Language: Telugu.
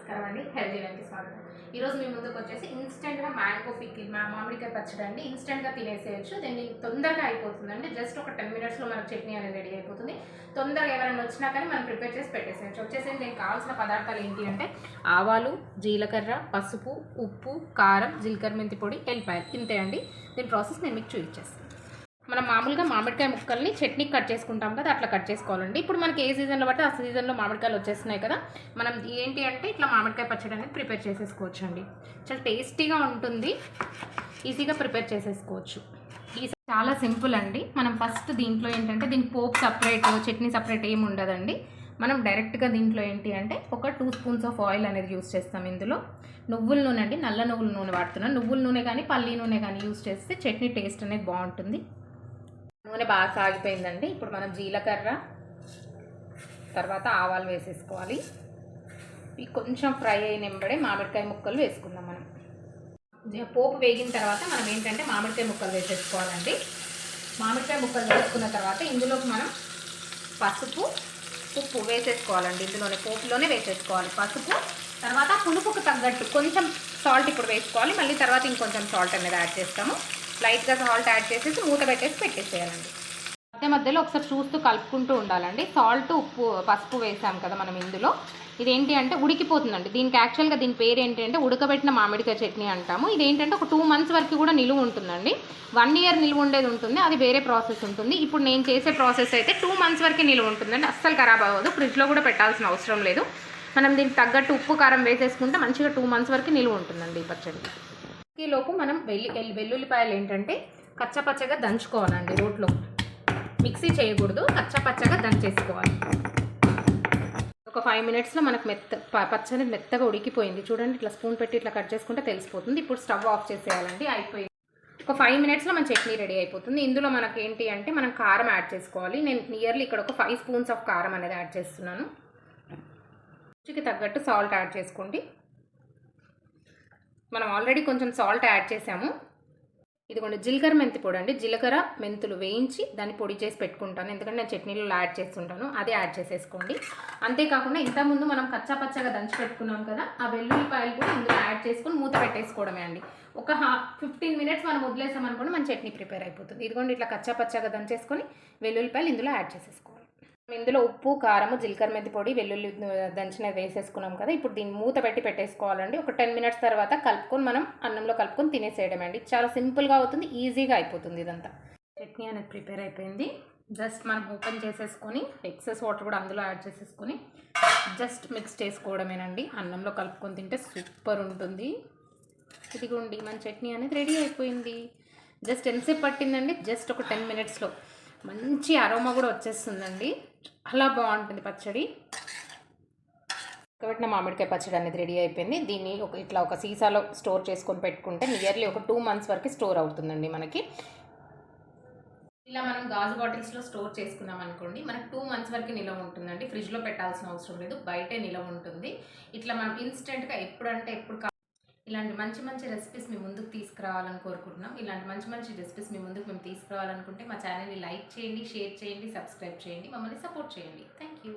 నమస్కారం అండి. హెల్దీ లైఫ్కి స్వాగతం. ఈరోజు మీ ముందుకు వచ్చేసి ఇన్స్టెంట్గా మ్యాంగో పికిల్ మామిడికాయ పచ్చడి అండి. ఇన్స్టెంట్గా తినేసేయచ్చు. దీన్ని తొందరగా అయిపోతుందండి. జస్ట్ ఒక 10 మినిట్స్లో మనకు చట్నీ అనేది రెడీ అయిపోతుంది. తొందరగా ఎవరైనా వచ్చినా కానీ మనం ప్రిపేర్ చేసి పెట్టేసేయచ్చు. దీనికి కావాల్సిన పదార్థాలు ఏంటి అంటే ఆవాలు, జీలకర్ర, పసుపు, ఉప్పు, కారం, జీలకర్ర మెంతి పొడి, ఎల్లిపాయలు, ఇంతే అండి. దీని ప్రాసెస్ నేను మీకు చూపించేస్తాను. మనం మామూలుగా మామిడికాయ ముక్కల్ని చట్నీ కట్ చేసుకుంటాం కదా, అట్లా కట్ చేసుకోవాలండి. ఇప్పుడు మనకి ఏ సీజన్లో పడితే ఆ సీజన్లో మామిడికాయలు వచ్చేస్తున్నాయి కదా, మనం ఏంటి అంటే ఇట్లా మామిడికాయ పచ్చడి అనేది ప్రిపేర్ చేసేసుకోవచ్చు అండి. చాలా టేస్టీగా ఉంటుంది, ఈజీగా ప్రిపేర్ చేసేసుకోవచ్చు. చాలా సింపుల్ అండి. మనం ఫస్ట్ దీంట్లో ఏంటంటే దీనికి పోపు సపరేట్, చట్నీ సపరేట్ ఏమి ఉండదండి. మనం డైరెక్ట్గా దీంట్లో ఏంటి అంటే ఒక 2 స్పూన్స్ ఆఫ్ ఆయిల్ అనేది యూస్ చేస్తాం. ఇందులో నువ్వుల నూనె అండి, నల్ల నువ్వుల నూనె వాడుతున్నాను. నువ్వుల నూనె కానీ పల్లి నూనె కానీ యూస్ చేస్తే చట్నీ టేస్ట్ అనేది బాగుంటుంది. నూనె బాగా కాగిపోయిందండి. ఇప్పుడు మనం జీలకర్ర తర్వాత ఆవాలు వేసేసుకోవాలి. ఇవి కొంచెం ఫ్రై అయిన వెంబడే మామిడికాయ ముక్కలు వేసుకుందాం. మనం పోపు వేగిన తర్వాత మనం ఏంటంటే మామిడికాయ ముక్కలు వేసేసుకోవాలండి. మామిడికాయ ముక్కలు వేసుకున్న తర్వాత ఇందులోకి మనం పసుపు, ఉప్పు వేసేసుకోవాలండి. ఇందులోనే పోపులోనే వేసేసుకోవాలి పసుపు. తర్వాత పులుపుకు తగ్గట్టు కొంచెం సాల్ట్ ఇప్పుడు వేసుకోవాలి. మళ్ళీ తర్వాత ఇంకొంచెం సాల్ట్ అనేది యాడ్ చేస్తాము. లైట్గా సాల్ట్ యాడ్ చేసేసి మూత పెట్టేసి పెట్టేసేయాలండి. మధ్యలో ఒకసారి చూస్తూ కలుపుకుంటూ ఉండాలండి. సాల్ట్, ఉప్పు, పసుపు వేసాం కదా మనం ఇందులో. ఇదేంటి అంటే ఉడికిపోతుందండి. దీనికి యాక్చువల్గా దీని పేరు ఏంటి అంటే ఉడకబెట్టిన మామిడికాయ చట్నీ అంటాము. ఇదేంటంటే ఒక 2 months వరకు కూడా నిలువ ఉంటుందండి. 1 year నిలువ ఉండేది ఉంటుంది, అది వేరే ప్రాసెస్ ఉంటుంది. ఇప్పుడు నేను చేసే ప్రాసెస్ అయితే 2 months వరకు నిలువ ఉంటుందండి. అస్సలు ఖరాబ్ అవ్వదు. ఫ్రిడ్జ్లో కూడా పెట్టాల్సిన అవసరం లేదు. మనం దీనికి తగ్గట్టు ఉప్పు, కారం వేసేసుకుంటే మంచిగా 2 months వరకు నిలువ ఉంటుందండి ఈ పచ్చడి. ఈలోపు మనం వెల్లుల్లిపాయలు ఏంటంటే కచ్చపచ్చగా దంచుకోవాలండి. రోట్లో మిక్సీ చేయకూడదు, కచ్చపచ్చగా దంచేసుకోవాలి. ఒక 5 minutesలో మనకు పచ్చడి మెత్తగా ఉడికిపోయింది. చూడండి, ఇట్లా స్పూన్ పెట్టి ఇట్లా కట్ చేసుకుంటే తెలిసిపోతుంది. ఇప్పుడు స్టవ్ ఆఫ్ చేసేయాలండి. అయిపోయింది. ఒక 5 minutesలో మన చట్నీ రెడీ అయిపోతుంది. ఇందులో మనకి ఏంటి అంటే మనం కారం యాడ్ చేసుకోవాలి. నేను నియర్లీ ఇక్కడ ఒక 5 spoons ఆఫ్ కారం అనేది యాడ్ చేస్తున్నాను. రుచికి తగ్గట్టు సాల్ట్ యాడ్ చేసుకోండి. మనం ఆల్రెడీ కొంచెం సాల్ట్ యాడ్ చేసాము. ఇదిగోండి జీలకర్ర మెంతి పొడి అండి. జీలకర్ర మెంతులు వేయించి దాన్ని పొడి చేసి పెట్టుకుంటాను, ఎందుకంటే నేను చట్నీలో యాడ్ చేస్తుంటాను. అదే యాడ్ చేసేసుకోండి. అంతేకాకుండా ఇంతకుముందు మనం కచ్చాపచ్చగా దంచి పెట్టుకున్నాం కదా, ఆ వెల్లుల్లిపాయలు కూడా ఇందులో యాడ్ చేసుకొని మూత పెట్టేసుకోవడమే అండి. ఒక 15 minutes మనం వదిలేసామనుకోండి మన చట్నీ ప్రిపేర్ అయిపోతుంది. ఇదిగోండి ఇట్లా కచ్చాపచ్చగా దంచేసుకొని వెల్లుల్లిపాయలు ఇందులో యాడ్ చేసేసుకోవాలి. ఇందులో ఉప్పు, కారము, జీలకర్ర మెంతి పొడి, వెల్లుల్లి దంచినవి వేసేసుకున్నాం కదా. ఇప్పుడు దీన్ని మూత పెట్టి పెట్టేసుకోవాలండి. ఒక 10 minutes తర్వాత కలుపుకొని మనం అన్నంలో కలుపుకొని తినేసేయడం అండి. చాలా సింపుల్గా అవుతుంది, ఈజీగా అయిపోతుంది. ఇదంతా చట్నీ అనేది ప్రిపేర్ అయిపోయింది. జస్ట్ మనం ఓపెన్ చేసేసుకొని ఎక్సెస్ వాటర్ కూడా అందులో యాడ్ చేసేసుకొని జస్ట్ మిక్స్ చేసుకోవడమేనండి. అన్నంలో కలుపుకొని తింటే సూపర్ ఉంటుంది. ఇదిగోండి మన చట్నీ అనేది రెడీ అయిపోయింది. జస్ట్ ఎంతసేపు పట్టిందండి? జస్ట్ ఒక 10 minutesలో మంచి అరోమా కూడా వచ్చేస్తుందండి. చాలా బాగుంటుంది పచ్చడి. ఉడకబెట్టిన మామిడికాయ పచ్చడి అనేది రెడీ అయిపోయింది. దీన్ని ఇట్లా ఒక సీసాలో స్టోర్ చేసుకొని పెట్టుకుంటే నియర్లీ ఒక 2 months వరకు స్టోర్ అవుతుందండి మనకి. ఇలా మనం గాజు బాటిల్స్లో స్టోర్ చేసుకున్నాం అనుకోండి, మనకు 2 months వరకు నిలవ ఉంటుందండి. ఫ్రిడ్జ్లో పెట్టాల్సిన అవసరం లేదు, బయటే నిలవ ఉంటుంది. ఇట్లా మనం ఇన్స్టెంట్గా ఎప్పుడంటే ఎప్పుడు ఇలాంటి మంచి మంచి రెసిపీస్ మీ ముందుకు తీసుకురావాలని కోరుకుంటున్నాం. ఇలాంటి మంచి మంచి రెసిపీస్ మీ ముందుకు మేము తీసుకురావాలనుకుంటే మా ఛానల్ని లైక్ చేయండి, షేర్ చేయండి, సబ్స్క్రైబ్ చేయండి, మమ్మల్ని సపోర్ట్ చేయండి. Thank you.